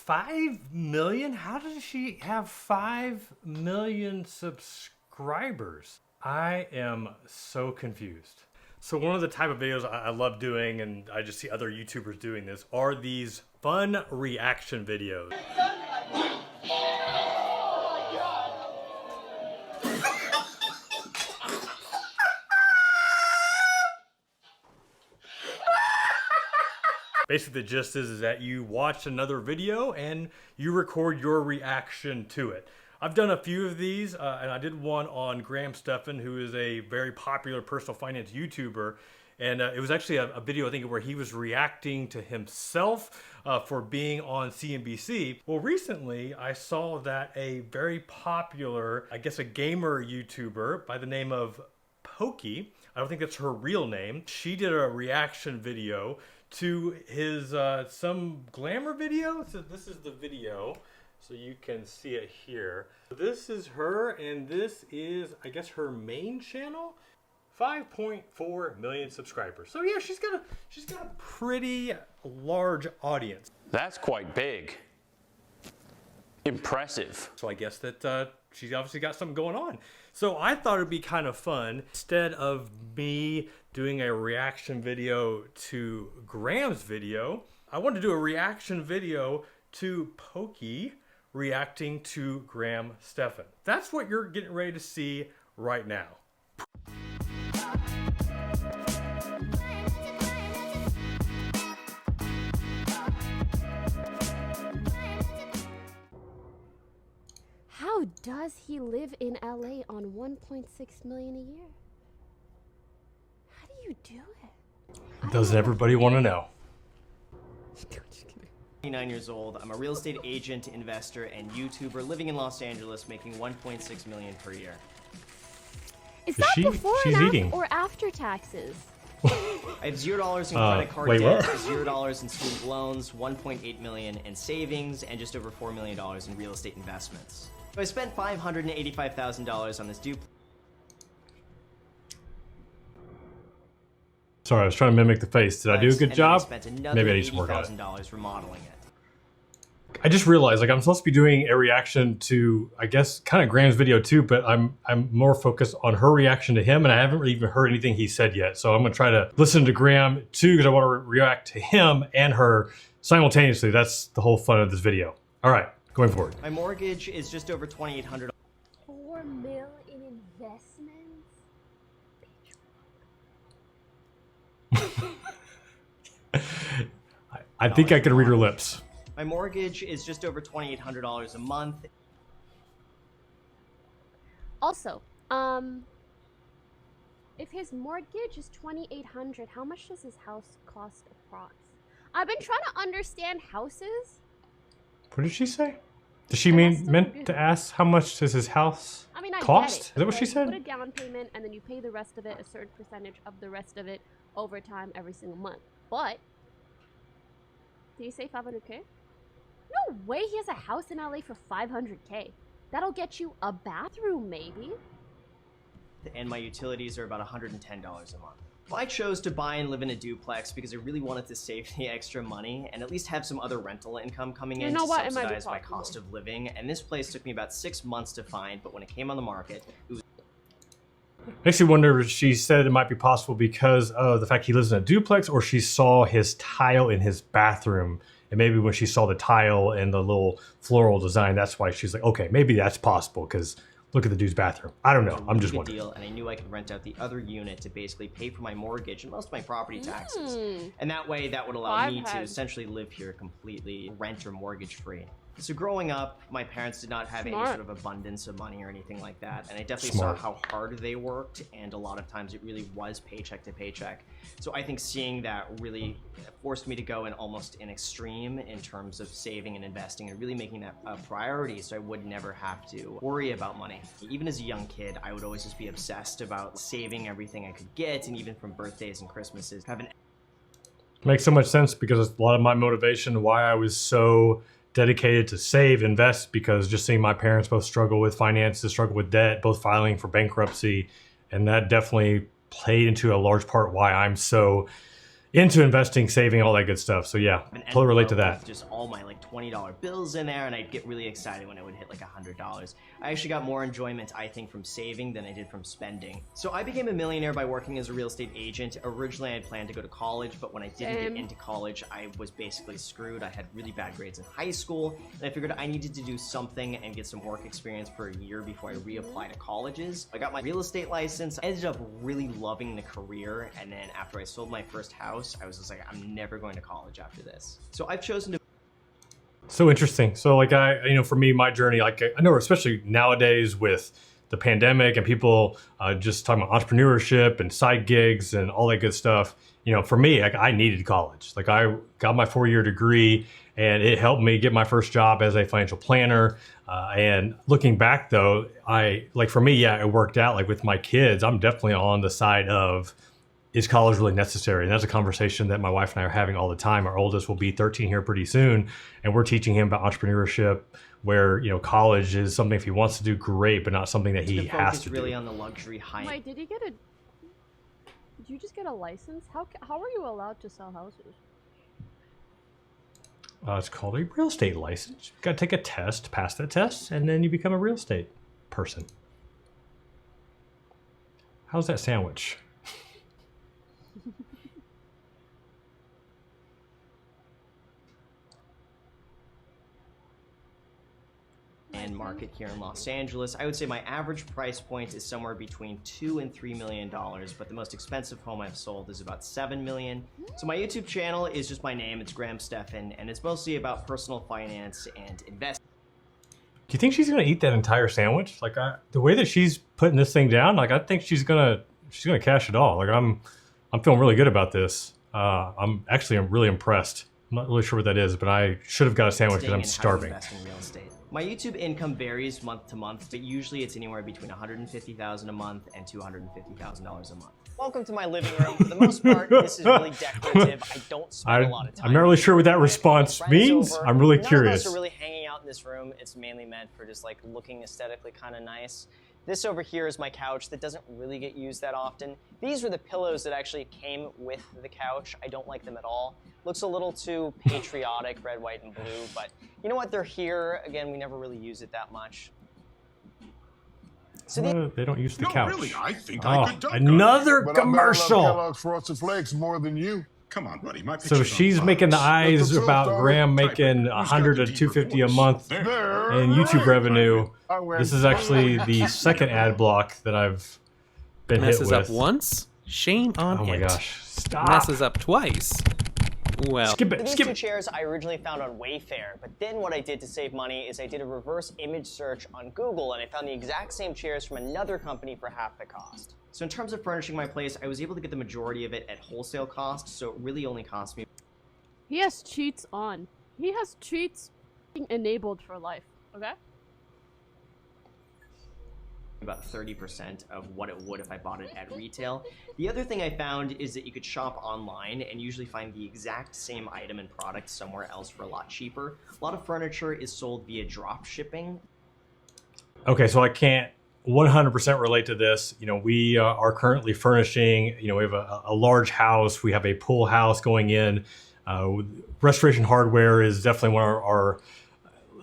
5 million? How does she have 5 million subscribers? I am so confused. So one of the type of videos I love doing, and I just see other YouTubers doing this, are these fun reaction videos. Basically, the gist is that you watch another video and you record your reaction to it. I've done a few of these, and I did one on Stephan, who is a very popular personal finance YouTuber. And it was actually a video, I think, where he was reacting to himself for being on CNBC. Well, recently, I saw that a very popular, I guess a gamer YouTuber by the name of Poki, I don't think that's her real name, she did a reaction video to his some Glamour video. So this is the video, so you can see it here. This is her, and this is, I guess, her main channel. 5.4 million subscribers. So yeah, she's got a pretty large audience. That's quite big. Impressive. So I guess that she's obviously got something going on. So I thought it'd be kind of fun, instead of me doing a reaction video to Graham's video, I wanted to do a reaction video to Poki reacting to Stephan. That's what you're getting ready to see right now. How does he live in LA on 1.6 million a year? How do you do it? Does everybody want to know? 29 years old. I'm a real estate agent, investor, and YouTuber living in Los Angeles, making 1.6 million per year. Is that before or after taxes? I have $0 in credit card debt, $0 in student loans, 1.8 million in savings, and just over $4 million in real estate investments. So I spent $585,000 on this duplex. Sorry, I was trying to mimic the face. Did I do a good job? Maybe I need some work on it. $80,000 remodeling it. I just realized, like, I'm supposed to be doing a reaction to, I guess, kind of Graham's video too, but I'm more focused on her reaction to him, and I haven't really even heard anything he said yet. So I'm gonna try to listen to Graham too, because I want to react to him and her simultaneously. That's the whole fun of this video. All right, going forward. My mortgage is just over $2,800. $4 million in investments? I think I can read her lips. My mortgage is just over $2,800 a month. Also, if his mortgage is $2,800, how much does his house cost approx? I've been trying to understand houses. What did she say? Did she meant to ask how much does his house cost? Is that what she said? You put a down payment and then you pay the rest of it, a certain percentage of the rest of it over time every single month. But did you say 500K? No way he has a house in LA for 500K. That'll get you a bathroom, maybe. And my utilities are about $110 a month. Well, I chose to buy and live in a duplex because I really wanted to save the extra money and at least have some other rental income coming in to subsidize my cost of living. And this place took me about 6 months to find, but when it came on the market, it was... Makes me wonder if she said it might be possible because of the fact he lives in a duplex, or she saw his tile in his bathroom. And maybe when she saw the tile and the little floral design, that's why she's like, okay, maybe that's possible because look at the dude's bathroom. I don't know. I'm just wondering. And I knew I could rent out the other unit to basically pay for my mortgage and most of my property taxes. And that way, that would allow me to essentially live here completely rent or mortgage free. So growing up, my parents did not have any sort of abundance of money or anything like that. And I definitely saw how hard they worked. And a lot of times it really was paycheck to paycheck. So I think seeing that really forced me to go in almost an extreme in terms of saving and investing and really making that a priority so I would never have to worry about money. Even as a young kid, I would always just be obsessed about saving everything I could get, and even from birthdays and Christmases. Makes so much sense because a lot of my motivation, why I was so dedicated to save, invest, because just seeing my parents both struggle with finances, struggle with debt, both filing for bankruptcy, and that definitely played into a large part why I'm so, into investing, saving, all that good stuff. So yeah, An totally relate to envelope that. with just all my like $20 bills in there, and I'd get really excited when it would hit like $100. I actually got more enjoyment, I think, from saving than I did from spending. So I became a millionaire by working as a real estate agent. Originally, I had planned to go to college, but when I didn't get into college, I was basically screwed. I had really bad grades in high school, and I figured I needed to do something and get some work experience for a year before I reapply to colleges. I got my real estate license. I ended up really loving the career, and then after I sold my first house, I was just like, I'm never going to college after this. So I've chosen to. So interesting. So like for me, my journey, like I know, especially nowadays with the pandemic and people just talking about entrepreneurship and side gigs and all that good stuff. For me, like I needed college. Like I got my 4-year degree and it helped me get my first job as a financial planner. And looking back though, for me, yeah, it worked out. Like with my kids, I'm definitely on the side of, is college really necessary? And that's a conversation that my wife and I are having all the time. Our oldest will be 13 here pretty soon, and we're teaching him about entrepreneurship, where college is something if he wants to do, great, but not something that he has to really do. On the luxury high. Wait, did you just get a license? How are you allowed to sell houses? It's called a real estate license. You got to take a test, pass that test, and then you become a real estate person. How's that sandwich? And market here in Los Angeles. I would say my average price point is somewhere between $2 and $3 million, but the most expensive home I've sold is about $7 million. So my YouTube channel is just my name. It's Stephan, and it's mostly about personal finance and investing. Do you think she's gonna eat that entire sandwich? Like the way that she's putting this thing down, like I think she's gonna cash it all. Like I'm feeling really good about this. I'm really impressed. I'm not really sure what that is, but I should have got a sandwich because I'm starving. In real estate. My YouTube income varies month to month, but usually it's anywhere between $150,000 a month and $250,000 a month. Welcome to my living room. For the most part, this is really decorative. I don't spend a lot of time. I'm not really sure what that response means. I'm really curious. None of us are really hanging out in this room. It's mainly meant for just like looking aesthetically kind of nice. This over here is my couch that doesn't really get used that often. These were the pillows that actually came with the couch. I don't like them at all. Looks a little too patriotic, red, white, and blue, but you know what? They're here. Again, we never really use it that much. So they don't use the couch. Really, I think I could dunk another commercial. I love Kellogg's Frosted Flakes more than you. Come on, buddy. My so she's making the eyes about Graham making 100 to 250 a month in YouTube revenue. This is actually the second ad block that I've been hit with. Messes up once, shame on it. Oh my gosh! Stop. Messes up twice. Well, skip it. These two chairs I originally found on Wayfair, but then what I did to save money is I did a reverse image search on Google, and I found the exact same chairs from another company for half the cost. So in terms of furnishing my place, I was able to get the majority of it at wholesale cost, so it really only cost me. He has cheats on. He has cheats enabled for life, okay? About 30% of what it would if I bought it at retail. The other thing I found is that you could shop online and usually find the exact same item and product somewhere else for a lot cheaper. A lot of furniture is sold via drop shipping. Okay, so I can't 100% relate to this. We are currently furnishing, we have a large house. We have a pool house going in. Restoration Hardware is definitely one of our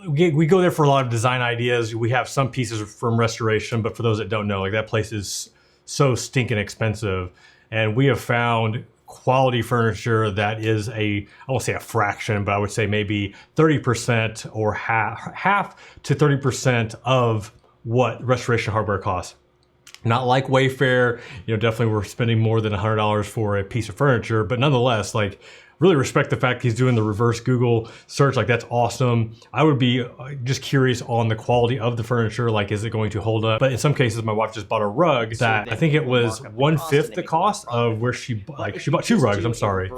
we go there for a lot of design ideas. We have some pieces from restoration, but for those that don't know, like that place is so stinking expensive. And we have found quality furniture that is I won't say a fraction, but I would say maybe 30% or half to 30% of what Restoration Hardware costs. Not like Wayfair, definitely we're spending more than $100 for a piece of furniture, but nonetheless, like really respect the fact he's doing the reverse Google search. Like that's awesome. I would be just curious on the quality of the furniture. Like, is it going to hold up? But in some cases, my wife just bought a rug that I think it was 1/5 the cost of where she bought 2 rugs. I'm sorry,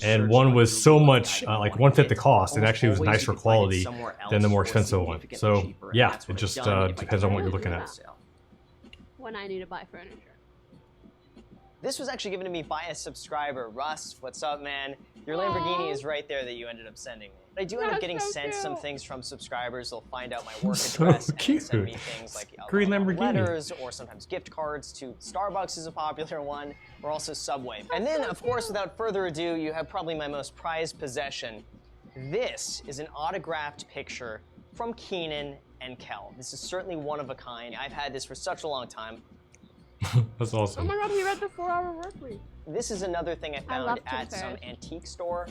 and one was so much like 1/5 the cost, and actually was nicer quality than the more expensive one. So yeah, it just depends on what you're looking at. When I need to buy furniture. This was actually given to me by a subscriber. Russ, what's up, man? Your Lamborghini is right there that you ended up sending me. I do end up getting sent some things from subscribers. They'll find out my work address and send me things like green Lamborghini letters or sometimes gift cards to Starbucks is a popular one, or also Subway. And then, of course, without further ado, you have probably my most prized possession. This is an autographed picture from Keenan and Kel. This is certainly one of a kind. I've had this for such a long time. That's awesome. Oh my god, he read the 4-hour workweek. This is another thing I found at some antique store.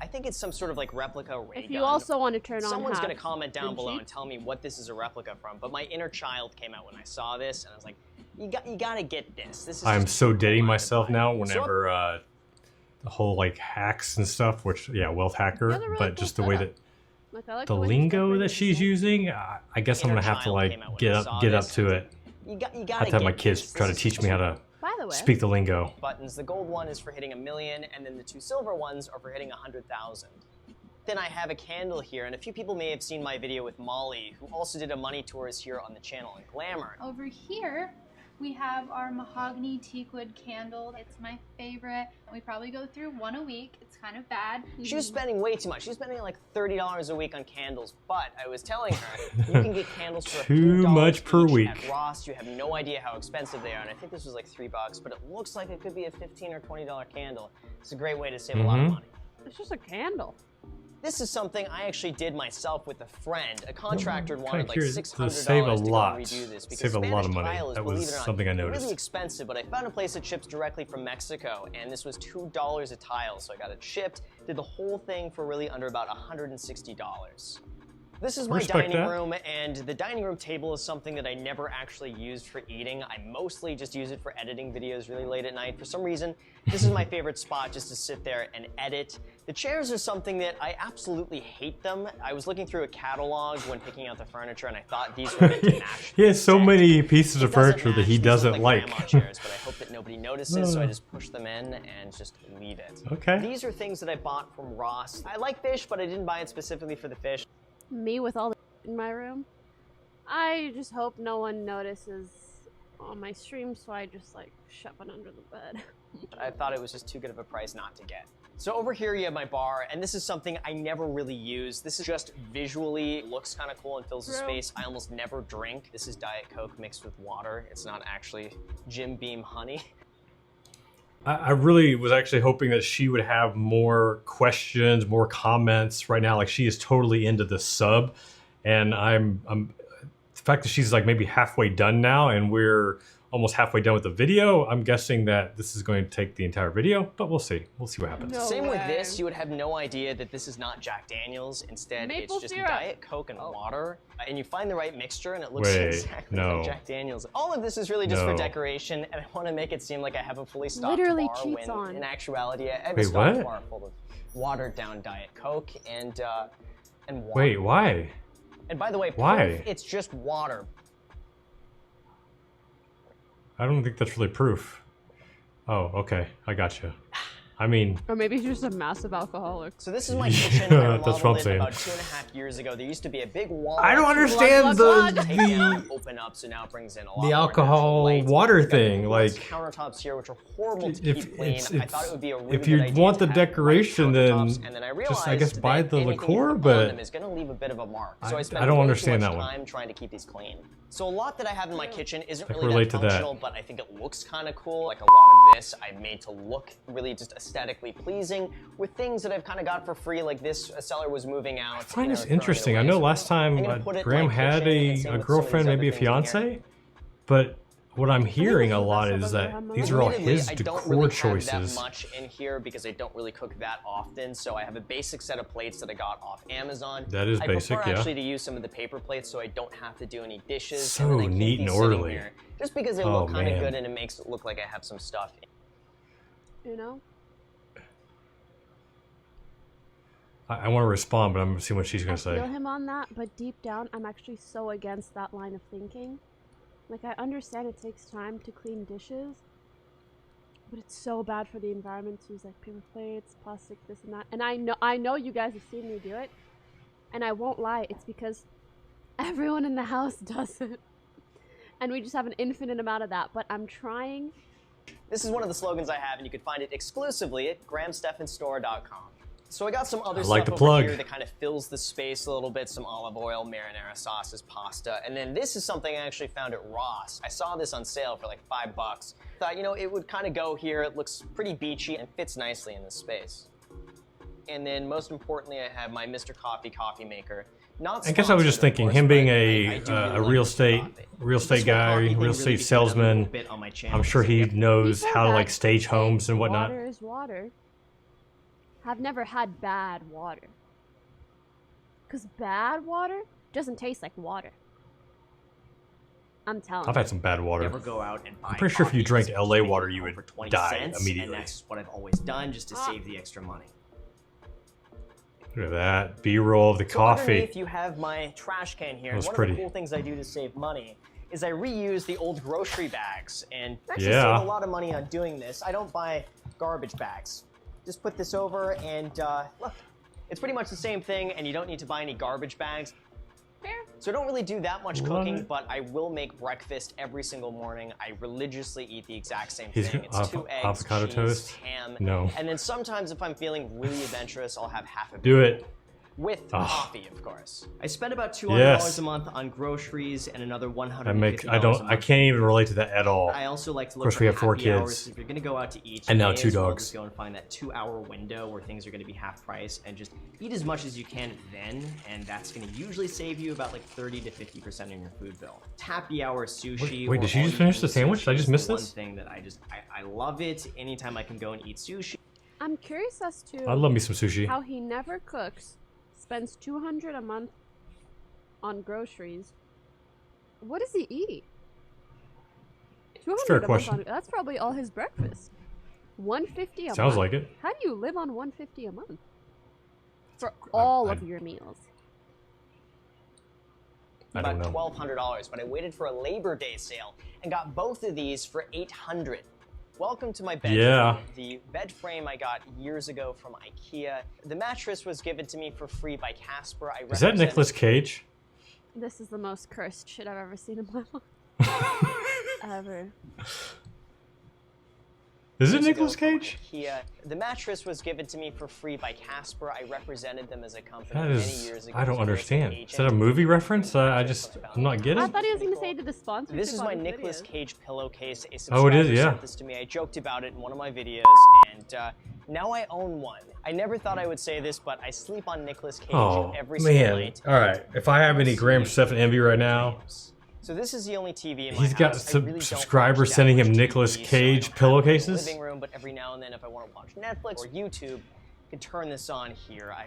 I think it's some sort of like replica ray gun. If you also want to turn on someone's going to comment down below and tell me what this is a replica from, but my inner child came out when I saw this, and I was like, you got to get this. This is I'm so dating myself now whenever the whole like hacks and stuff, which, yeah, wealth hacker, really but just the way that like the lingo that she's using, I guess I'm going to have to like get up to it. You gotta I have to have my kids try to teach me how to speak the lingo. Buttons. The gold one is for hitting 1 million, and then the 2 silver ones are for hitting 100,000. Then I have a candle here, and a few people may have seen my video with Molly, who also did a money tours here on the channel in Glamour. Over here, we have our mahogany teakwood candle. It's my favorite. We probably go through one a week. It's kind of bad. She was spending way too much. She was spending like $30 a week on candles, but I was telling her, you can get candles for too much per week. At Ross, you have no idea how expensive they are, and I think this was like $3, but it looks like it could be a $15 or $20 candle. It's a great way to save a lot of money. It's just a candle. This is something I actually did myself with a friend. A contractor wanted like $600 to save a lot. Redo this because save a lot of money. tile is, that was something I noticed. Really expensive, but I found a place that ships directly from Mexico, and this was $2 a tile, so I got it shipped. Did the whole thing for really under about $160. This is my dining room, and the dining room table is something that I never actually used for eating. I mostly just use it for editing videos really late at night. For some reason, this is my favorite spot, just to sit there and edit. The chairs are something that I absolutely hate them. I was looking through a catalog when picking out the furniture, and I thought these were meant to match. He has so many pieces of furniture that he doesn't like. Chairs, but I hope that nobody notices, so I just push them in and just leave it. Okay. These are things that I bought from Ross. I like fish, but I didn't buy it specifically for the fish. Me with all the in my room. I just hope no one notices on my stream, so I just like shove it under the bed. I thought it was just too good of a price not to get. So over here you have my bar, and this is something I never really use. This is just visually looks kind of cool and fills the space. I almost never drink. This is Diet Coke mixed with water. It's not actually Jim Beam honey. I really was actually hoping that she would have more questions, more comments right now. Like, she is totally into the sub, and I'm the fact that she's like maybe halfway done now, and we're almost halfway done with the video. I'm guessing that this is going to take the entire video, but we'll see. We'll see what happens. No Same way. With this, you would have no idea that this is not Jack Daniels. Instead, it's just Diet Coke and water. And you find the right mixture, and it looks exactly like Jack Daniels. All of this is really just for decoration, and I want to make it seem like I have a fully stocked bar when in actuality, I have a stocked bar full of watered down Diet Coke and water. Wait, why? And by the way, proof, it's just water. I don't think that's really proof. Oh, okay. I gotcha. I mean... Or maybe he's just a massive alcoholic. So this is my kitchen. I remodeled it about 2.5 years ago. There used to be a big wall. I don't understand the open up, so now it brings in a lot the alcohol water thing. Like countertops here, which are horrible to keep clean. I thought it would be a really if you want the decoration, then just I guess buy the liqueur. But is going to leave a bit of a mark. So I don't understand that one. Time trying to keep these clean. So a lot that I have in my kitchen isn't really that functional, but I think it looks kind of cool. Like a lot of this I made to look really just aesthetically pleasing with things that I've kind of got for free, like this. A seller was moving out. I find this interesting. I know last time Graham had a girlfriend, maybe a fiance, but what I'm hearing a lot is that these are all his decor choices. I don't really have that much in here because I don't really cook that often, so I have a basic set of plates that I got off Amazon. That is basic, yeah. I prefer actually to use some of the paper plates so I don't have to do any dishes. So neat and orderly. Just because they look kind of good and it makes it look like I have some stuff. You know? I want to respond, but I'm going to see what she's going to say. I feel him on that, but deep down, I'm actually so against that line of thinking. Like, I understand it takes time to clean dishes, but it's so bad for the environment to use, like, paper plates, plastic, this and that. And I know you guys have seen me do it, and I won't lie, it's because everyone in the house does it. And we just have an infinite amount of that, but I'm trying This is one of the slogans I have, and you can find it exclusively at GrahamStephanStore.com. So I got some other stuff over here that kind of fills the space a little bit, some olive oil, marinara sauces, pasta, and then this is something I actually found at Ross. I saw this on sale for like $5. Thought, you know, it would kind of go here. It looks pretty beachy and fits nicely in this space. And then most importantly, I have my Mr. Coffee maker. I guess I was just thinking, him being a real estate guy, real estate salesman, I'm sure he knows how to like stage homes and whatnot. Water is water. I've never had bad water. Because bad water doesn't taste like water. I'm telling you. I've had some bad water. Never go out and buy I'm pretty sure if you drank coffee, LA water, you would for 20 die cents, immediately. And that's what I've always done, just to save the extra money. Look at that. B-roll of the So coffee. underneath you have my trash can here. And one of the cool things I do to save money is I reuse the old grocery bags. And I actually save a lot of money on doing this. I don't buy garbage bags. Just put this over and look, it's pretty much the same thing, and you don't need to buy any garbage bags. Fair. So I don't really do that much cooking, but I will make breakfast every single morning. I religiously eat the exact same thing. It's 2 eggs, avocado cheese, toast? ham, No. and then sometimes if I'm feeling really adventurous, I'll have half a Do it. with coffee, of course. I spend about $200 a month on groceries and another $150 a month. I can't even relate to that at all. I also like to look Of course, for we have 4 happy kids. hours. If you're gonna go out to eat, And now you may 2 as well dogs. just go and find that 2-hour window where things are gonna be half price and just eat as much as you can then, and that's gonna usually save you about like 30 to 50% in your food bill. Happy hour sushi. Wait, did you just finish the sandwich? Did I just miss this? One thing that I love it. Anytime I can go and eat sushi. I'm curious as to I love me some sushi. how he never cooks, spends $200 a month on groceries. What does he eat? $200 Fair a question. month that's probably all his breakfast. $150 a month. Sounds like it. How do you live on $150 a month for all of your meals? I don't About know. $1,200, but I waited for a Labor Day sale and got both of these for $800. Welcome to my bedroom. Yeah. The bed frame I got years ago from IKEA. The mattress was given to me for free by Casper. Is that Nicolas Cage? This is the most cursed shit I've ever seen in my life. Ever. Is it Nicolas Cage? IKEA. The mattress was given to me for free by Casper. I represented them as a company That many is, years ago. I don't as an understand. agent. Is that a movie reference? I'm not getting I it. thought he was going to say to the sponsor. This is my Nicolas Cage pillowcase. A Oh, it subscriber is, yeah. sent this to me. I joked about it in one of my videos, and now I own one. I never thought I would say this, but I sleep on Nicolas Cage every single night. All right. If I have any Graham Stephan envy right now, So this is the only TV in my he's got house. I really don't subscribers watch that sending him much Nicolas TV, so I Cage don't have it in the pillowcases. living room, but every now and then, if I want to watch Netflix or YouTube, I can turn this on here. I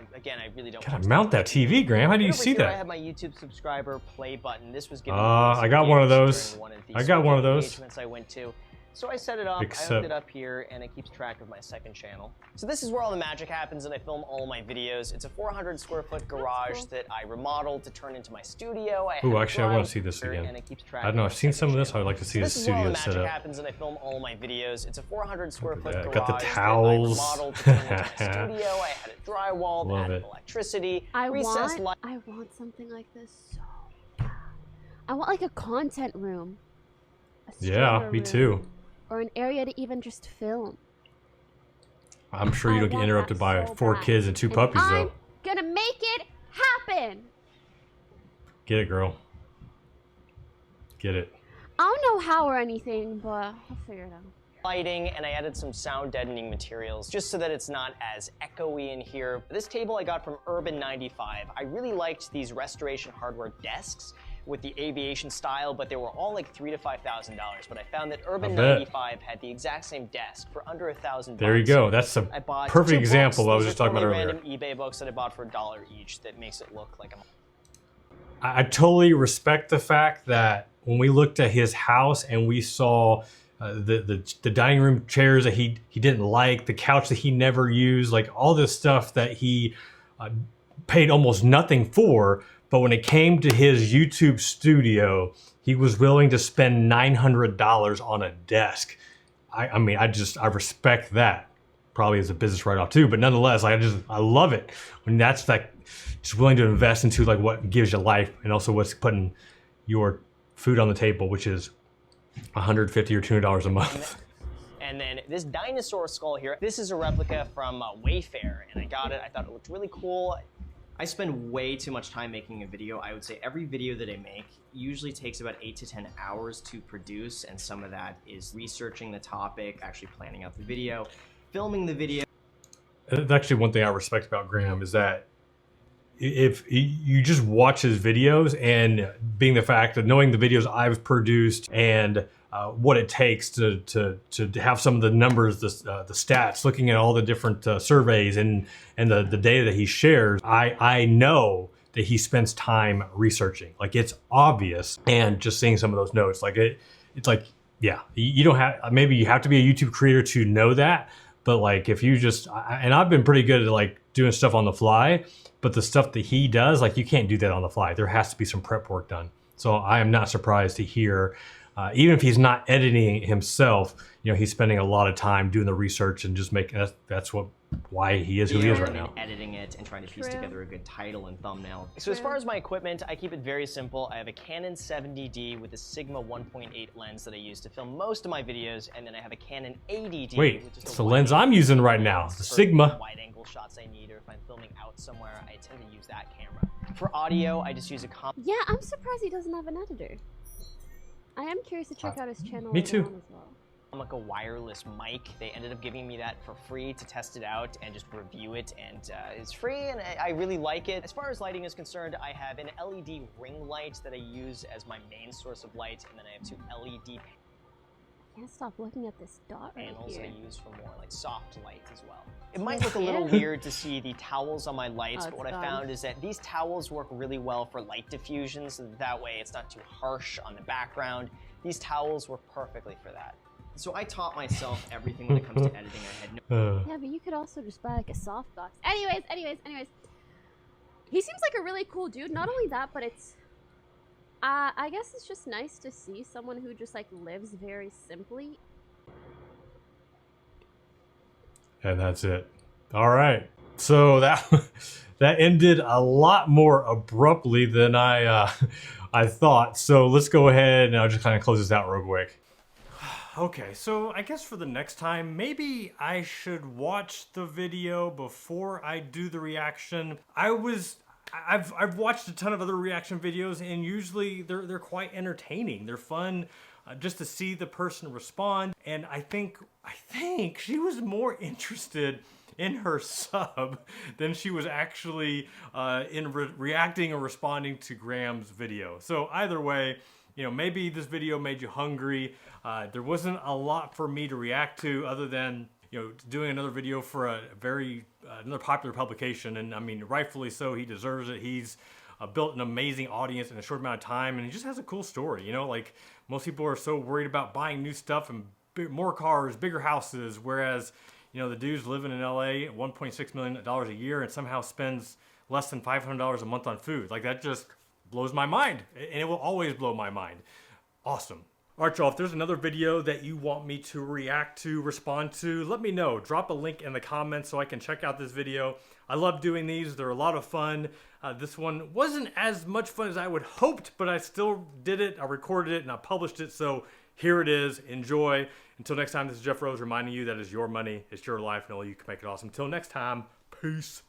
really don't. Gotta mount that TV, Graham. How do you Over see here, I that? have my YouTube subscriber play button. This was given to me I got one of those. during one of the I got one of those. engagements I went to. So I set it up, I Except- hooked it up here, and it keeps track of my second channel. So this is where all the magic happens, and I film all my videos. It's a 400 square foot garage that I remodeled to turn into my studio. Ooh, actually, I want to see this again. And it keeps track I don't know. of I've my seen some second of this. channel. I'd like to see the This is where all studio the set magic up. happens, and I film all my videos. It's a 400 square foot that. garage Got the that towels. I remodeled to turn into my studio. I had it drywalled, Love added it. electricity, I recessed light. want something like this so bad. I want like a content room. A Yeah, streamer me room, too. Or an area to even just film. I'm sure you I don't get want interrupted that by so 4 bad. kids and 2 And puppies, I'm though. gonna make it happen. Get it, girl. Get it. I don't know how or anything, but I'll figure it out. Lighting, and I added some sound deadening materials just so that it's not as echoey in here. This table I got from Urban 95. I really liked these restoration hardware desks with the aviation style, but they were all like $3,000 to $5,000. But I found that Urban I bet. 95 had the exact same desk for under $1,000. There you go. That's a I bought perfect 2 example books. I was These just are talking about totally earlier. random eBay books that I bought for $1 each that makes it look like I'm... I totally respect the fact that when we looked at his house and we saw the dining room chairs that he didn't like, the couch that he never used, like all this stuff that he paid almost nothing for, but when it came to his YouTube studio, he was willing to spend $900 on a desk. I mean, I respect that. Probably as a business write-off too, but nonetheless, I love it when that's like just willing to invest into like what gives you life and also what's putting your food on the table, which is $150 or $200 a month. And then this dinosaur skull here, this is a replica from Wayfair, and I got it. I thought it looked really cool. I spend way too much time making a video. I would say every video that I make usually takes about 8 to 10 hours to produce, and some of that is researching the topic, actually planning out the video, filming the video. That's actually one thing I respect about Graham is that if you just watch his videos, and being the fact that knowing the videos I've produced and what it takes to have some of the numbers, the stats, looking at all the different surveys and the data that he shares, I know that he spends time researching. Like, it's obvious, and just seeing some of those notes, like it's like, yeah, you don't have, maybe you have to be a YouTube creator to know that, but like if you just, and I've been pretty good at like doing stuff on the fly, but the stuff that he does, like you can't do that on the fly. There has to be some prep work done. So I am not surprised to hear, even if he's not editing himself, you know, he's spending a lot of time doing the research and just making, that's why he is who he is right now. Editing it and trying to piece together a good title and thumbnail. So as far as my equipment, I keep it very simple. I have a Canon 70D with a Sigma 1.8 lens that I use to film most of my videos, and then I have a Canon 80D. Wait, it's the lens I'm using right now, the Sigma. Wide angle shots I need, or if I'm filming out somewhere, I tend to use that camera. For audio, I just use a Yeah, I'm surprised he doesn't have an editor. I am curious to check out his channel. Me too. As well. like a wireless mic. They ended up giving me that for free to test it out and just review it, and it's free and I really like it. As far as lighting is concerned, I have an LED ring light that I use as my main source of light, and then I have two LED I can't stop looking at this dot right panels here. that I use for more like soft light as well. It might look a little weird to see the towels on my lights, but what I found is that these towels work really well for light diffusion, so that way it's not too harsh on the background. These towels work perfectly for that. So I taught myself everything when it comes to editing. I had no Yeah, but you could also just buy like a softbox. Anyways. He seems like a really cool dude. Not only that, but it's I guess it's just nice to see someone who just like lives very simply. And that's it. All right. So that ended a lot more abruptly than I thought. So let's go ahead and I'll just kind of close this out real quick. Okay, so I guess for the next time, maybe I should watch the video before I do the reaction. I've watched a ton of other reaction videos, and usually they're quite entertaining. They're fun just to see the person respond. And I think she was more interested in her sub than she was actually in reacting or responding to Graham's video. So either way, you know, maybe this video made you hungry. There wasn't a lot for me to react to other than, you know, doing another video for a another popular publication. And I mean, rightfully so, he deserves it. He's built an amazing audience in a short amount of time, and he just has a cool story. You know, like most people are so worried about buying new stuff and more cars, bigger houses, whereas, you know, the dude's living in LA, $1.6 million a year, and somehow spends less than $500 a month on food. Like, that just blows my mind, and it will always blow my mind. Awesome. All right, y'all, if there's another video that you want me to react to, respond to, let me know. Drop a link in the comments so I can check out this video. I love doing these. They're a lot of fun. This one wasn't as much fun as I would hoped, but I still did it. I recorded it and I published it, so here it is. Enjoy. Until next time, this is Jeff Rose reminding you that it's your money, it's your life, and only you can make it awesome. Until next time, peace.